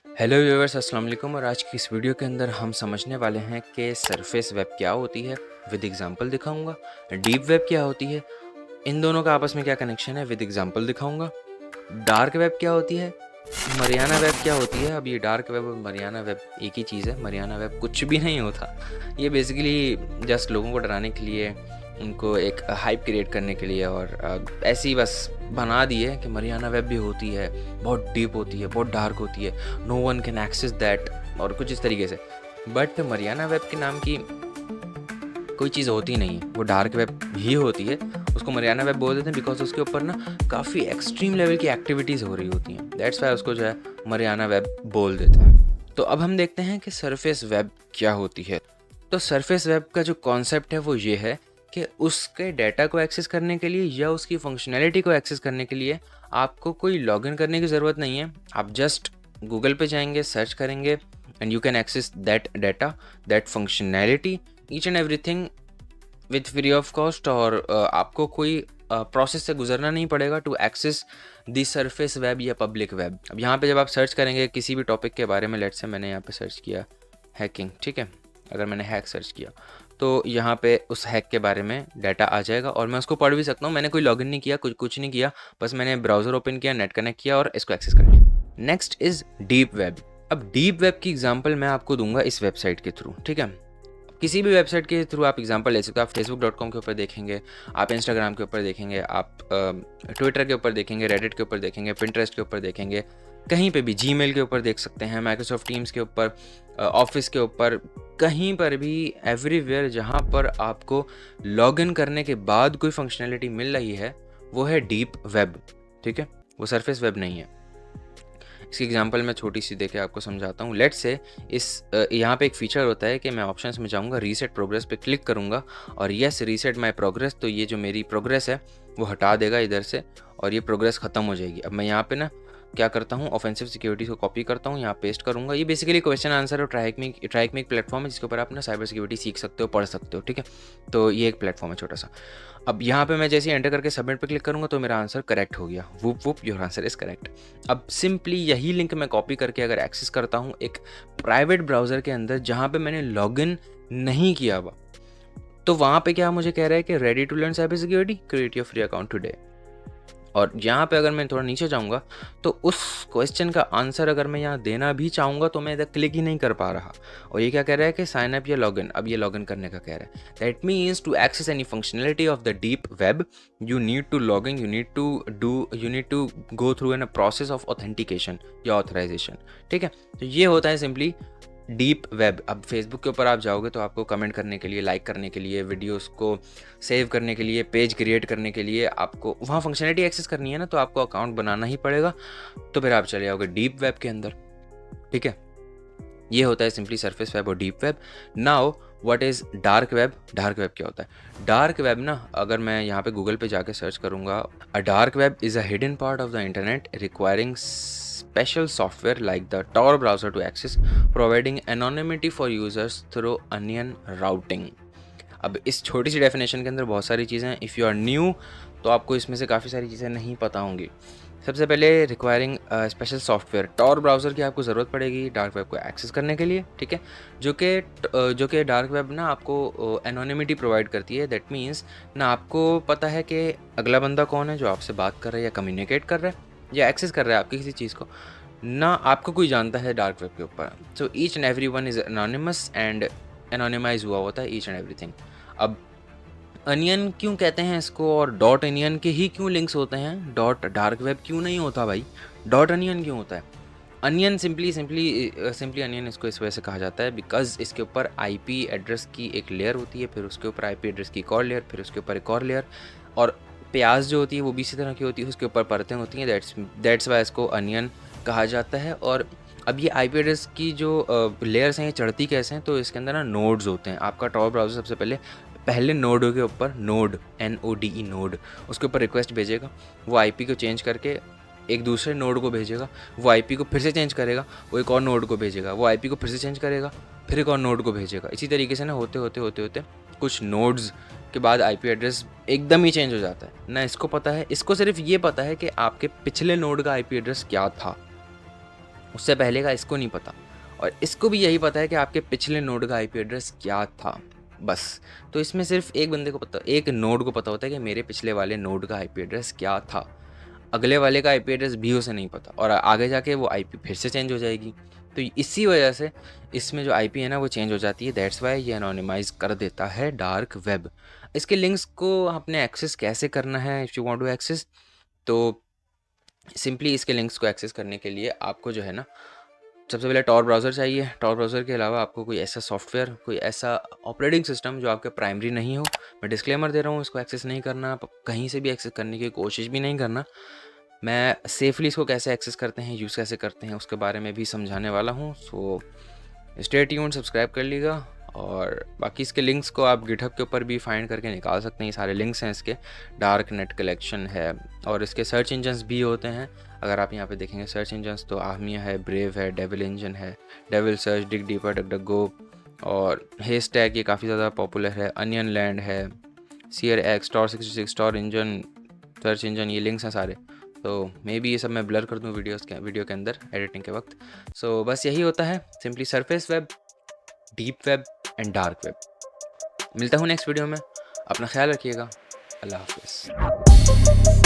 Hello viewers, अस्सलाम वालेकुम। और आज की इस वीडियो के अंदर हम समझने वाले हैं कि सरफेस वेब क्या होती है, विद एग्जांपल दिखाऊंगा। डीप वेब क्या होती है, इन दोनों का आपस में क्या कनेक्शन है, विद एग्जांपल दिखाऊंगा। डार्क वेब क्या होती है, मरियाना वेब क्या होती है। अब ये डार्क वेब और मरियाना वेब एक ही चीज़ है। मरियाना वेब कुछ भी नहीं होता, ये बेसिकली जस्ट लोगों को डराने के लिए, उनको एक हाइप क्रिएट करने के लिए और ऐसे ही बस बना दी है कि मरियाना वेब भी होती है, बहुत डीप होती है, बहुत डार्क होती है, no one can access that, और कुछ इस तरीके से। बट मरियाना वेब के नाम की कोई चीज़ होती नहीं है, वो डार्क वेब ही होती है। उसको मरियाना वेब बोल देते हैं बिकॉज उसके ऊपर ना काफ़ी एक्सट्रीम लेवल की एक्टिविटीज़ हो रही होती हैं। दैट्स वाई उसको जो है मरियाना वेब बोल देते हैं। तो अब हम देखते हैं कि सरफेस वेब क्या होती है। तो सरफेस वेब का जो कॉन्सेप्ट है वो ये है कि उसके डाटा को एक्सेस करने के लिए या उसकी फंक्शनैलिटी को एक्सेस करने के लिए आपको कोई लॉगिन करने की ज़रूरत नहीं है। आप जस्ट गूगल पे जाएंगे, सर्च करेंगे and you can access that data, that functionality, each and everything with free of cost. और आपको कोई प्रोसेस से गुजरना नहीं पड़ेगा to access the surface web या पब्लिक वेब। अब यहाँ पे जब आप सर्च करेंगे किसी भी टॉपिक के बारे में, लेट्स से मैंने यहाँ पे सर्च किया हैकिंग, ठीक है, अगर मैंने हैक सर्च किया तो यहाँ पे उस हैक के बारे में डाटा आ जाएगा और मैं उसको पढ़ भी सकता हूँ। मैंने कोई लॉगिन नहीं किया, कुछ नहीं किया, बस मैंने ब्राउज़र ओपन किया, नेट कनेक्ट किया और इसको एक्सेस कर लिया। Next is deep web. अब डीप वेब की एग्जांपल मैं आपको दूंगा इस वेबसाइट के थ्रू, ठीक है। किसी भी वेबसाइट के थ्रू आप एग्जांपल ले सकते हो। आप facebook.com के ऊपर देखेंगे, आप इंस्टाग्राम के ऊपर देखेंगे, आप ट्विटर के ऊपर देखेंगे, रेडिट के ऊपर देखेंगे, पिंटरेस्ट के ऊपर देखेंगे, कहीं पे भी जीमेल के ऊपर देख सकते हैं, माइक्रोसॉफ्ट टीम्स के ऊपर, ऑफिस के ऊपर, कहीं पर भी, एवरीवेयर जहाँ पर आपको लॉगिन करने के बाद कोई फंक्शनैलिटी मिल रही है वो है डीप वेब, ठीक है, वो सरफेस वेब नहीं है। इसकी एग्जांपल मैं छोटी सी देके आपको समझाता हूँ। लेट्स से यहाँ पे एक फीचर होता है कि मैं ऑप्शंस में जाऊँगा, रीसेट प्रोग्रेस पे क्लिक करूँगा और यस रीसेट माय प्रोग्रेस, तो ये जो मेरी प्रोग्रेस है वो हटा देगा इधर से और ये प्रोग्रेस ख़त्म हो जाएगी। अब मैं यहाँ पे ना क्या करता हूँ, ऑफेंसिव सिक्योरिटी को कॉपी करता हूँ, यहाँ पेस्ट करूँगा। ये बेसिकली क्वेश्चन आंसर और ट्राइक में एक प्लेटफॉर्म है जिसके ऊपर आप ना साइबर सिक्योरिटी सीख सकते हो, पढ़ सकते हो, ठीक है। तो ये एक प्लेटफॉर्म है छोटा सा। अब यहाँ पे मैं जैसे ही एंटर करके सबमिट पे क्लिक करूँगा तो मेरा आंसर करेक्ट हो गया। Whoop whoop, your answer is correct. अब सिंपली यही लिंक मैं कॉपी करके अगर एक्सेस करता हूँ एक प्राइवेट ब्राउज़र के अंदर जहाँ पे मैंने लॉगिन नहीं किया हुआ, तो वहाँ पे क्या मुझे कह रहा है कि ready to learn cyber security, create your free account today. और यहाँ पे अगर मैं थोड़ा नीचे जाऊँगा तो उस क्वेश्चन का आंसर अगर मैं यहाँ देना भी चाहूँगा तो मैं इधर क्लिक ही नहीं कर पा रहा। और ये क्या कह रहा है कि साइन अप या लॉगिन, अब ये लॉगिन करने का कह रहा है। That means to access any functionality of the deep web you need to log in, you need to go through an a process of authentication या ऑथराइजेशन, ठीक है। तो ये होता है सिंपली डीप वेब। अब फेसबुक के ऊपर आप जाओगे तो आपको कमेंट करने के लिए, लाइक करने के लिए, वीडियोस को सेव करने के लिए, पेज क्रिएट करने के लिए आपको वहाँ फंक्शनलिटी एक्सेस करनी है ना, तो आपको अकाउंट बनाना ही पड़ेगा। तो फिर आप चले जाओगे डीप वेब के अंदर, ठीक है। ये होता है सिंपली सरफेस वेब और deep web. Now what is dark web? Dark web क्या होता है? डार्क वेब ना, अगर मैं यहाँ पे गूगल पे जाके सर्च करूँगा, अ dark web is a hidden part of the internet requiring special software like the Tor browser to access, providing anonymity for users through onion routing। अब इस छोटी सी डेफिनेशन के अंदर बहुत सारी चीज़ें हैं। इफ़ यू आर न्यू तो आपको इसमें से काफ़ी सारी चीज़ें नहीं पता होंगी। सबसे पहले requiring special software, Tor browser की आपको ज़रूरत पड़ेगी डार्क वेब को एक्सेस करने के लिए, ठीक है। जो कि डार्क वेब ना आपको एनोनिमिटी प्रोवाइड करती है। दैट मीन्स ना आपको पता है कि अगला बंदा कौन है जो आपसे बात कर रहा है या कम्युनिकेट कर रहा है या एक्सेस कर रहा है आपकी किसी चीज़ को, ना आपको कोई जानता है डार्क वेब के ऊपर। So each and every one is anonymous and anonymise हुआ होता है ईच एंड एवरीथिंग। अब अनियन क्यों कहते हैं इसको और डॉट अनियन के ही क्यों लिंक्स होते हैं, डॉट डार्क वेब क्यों नहीं होता भाई, डॉट अनियन क्यों होता है? अनियन सिंपली अनियन इसको इस वजह से कहा जाता है बिकॉज इसके ऊपर आईपी एड्रेस की एक लेयर होती है, फिर उसके ऊपर आईपी एड्रेस की एक और लेयर, फिर उसके ऊपर एक और लेयर, और प्याज जो होती है वो भी इसी तरह की होती है, उसके ऊपर परतें होती हैं। दैट्स वाई इसको अनियन कहा जाता है। और अब ये आईपी एड्रेस की जो लेयर्स हैं ये चढ़ती कैसे हैं, तो इसके अंदर ना नोड्स होते हैं। आपका टॉर ब्राउज़र सबसे पहले नोड के ऊपर, नोड NODE नोड, उसके ऊपर रिक्वेस्ट भेजेगा, वो आईपी को चेंज करके एक दूसरे नोड को भेजेगा, वो आईपी को फिर से चेंज करेगा, वो एक और नोड को भेजेगा, वो आईपी को फिर से चेंज करेगा, फिर एक और नोड को भेजेगा। इसी तरीके से ना होते होते कुछ नोड्स के बाद आईपी एड्रेस एकदम ही चेंज हो जाता है। ना इसको पता है, इसको सिर्फ ये पता है कि आपके पिछले नोड का आईपी एड्रेस क्या था, उससे पहले का इसको नहीं पता, और इसको भी यही पता है कि आपके पिछले नोड का आईपी एड्रेस क्या था, बस। तो इसमें सिर्फ एक बंदे को पता, एक नोड को पता होता है कि मेरे पिछले वाले नोड का आईपी एड्रेस क्या था। अगले वाले का आईपी एड्रेस भी उसे नहीं पता, और आगे जाके वो आईपी फिर से चेंज हो जाएगी। तो इसी वजह से इसमें जो आईपी है ना वो चेंज हो जाती है। दैट्स वाई ये एनोनिमाइज कर देता है डार्क वेब। इसके लिंक्स को आपने एक्सेस कैसे करना है, if you want to access, तो सिंपली इसके लिंक्स को एक्सेस करने के लिए आपको जो है ना, सबसे पहले टॉर ब्राउज़र चाहिए। टॉर ब्राउज़र के अलावा आपको कोई ऐसा सॉफ्टवेयर, कोई ऐसा ऑपरेटिंग सिस्टम जो आपके प्राइमरी नहीं हो। मैं डिस्क्लेमर दे रहा हूँ, इसको एक्सेस नहीं करना, आप कहीं से भी एक्सेस करने की कोशिश भी नहीं करना। मैं सेफली इसको कैसे एक्सेस करते हैं, यूज़ कैसे करते हैं, उसके बारे में भी समझाने वाला हूँ। सो स्टे ट्यून्ड, सब्सक्राइब कर लीजिएगा। और बाकी इसके लिंक्स को आप गिटहब के ऊपर भी फाइंड करके निकाल सकते हैं। ये सारे लिंक्स हैं इसके। डार्क नेट कलेक्शन है, और इसके सर्च इंजन्स भी होते हैं। अगर आप यहाँ पे देखेंगे सर्च इंजन्स, तो आहमिया है, ब्रेव है, डेविल इंजन है, devil search, dig deeper, DuckDuckGo, और हेस्टैग ये काफ़ी ज़्यादा पॉपुलर है, अनियन लैंड है, Searx, store 66, store engine, search engine, ये लिंक्स हैं सारे। तो मे बी ये सब मैं ब्लर कर दूँ वीडियो के अंदर एडिटिंग के वक्त। सो बस यही होता है simply surface web, deep web and dark web. मिलता हूँ नेक्स्ट वीडियो में, अपना ख्याल रखिएगा। अल्लाह हाफिज़।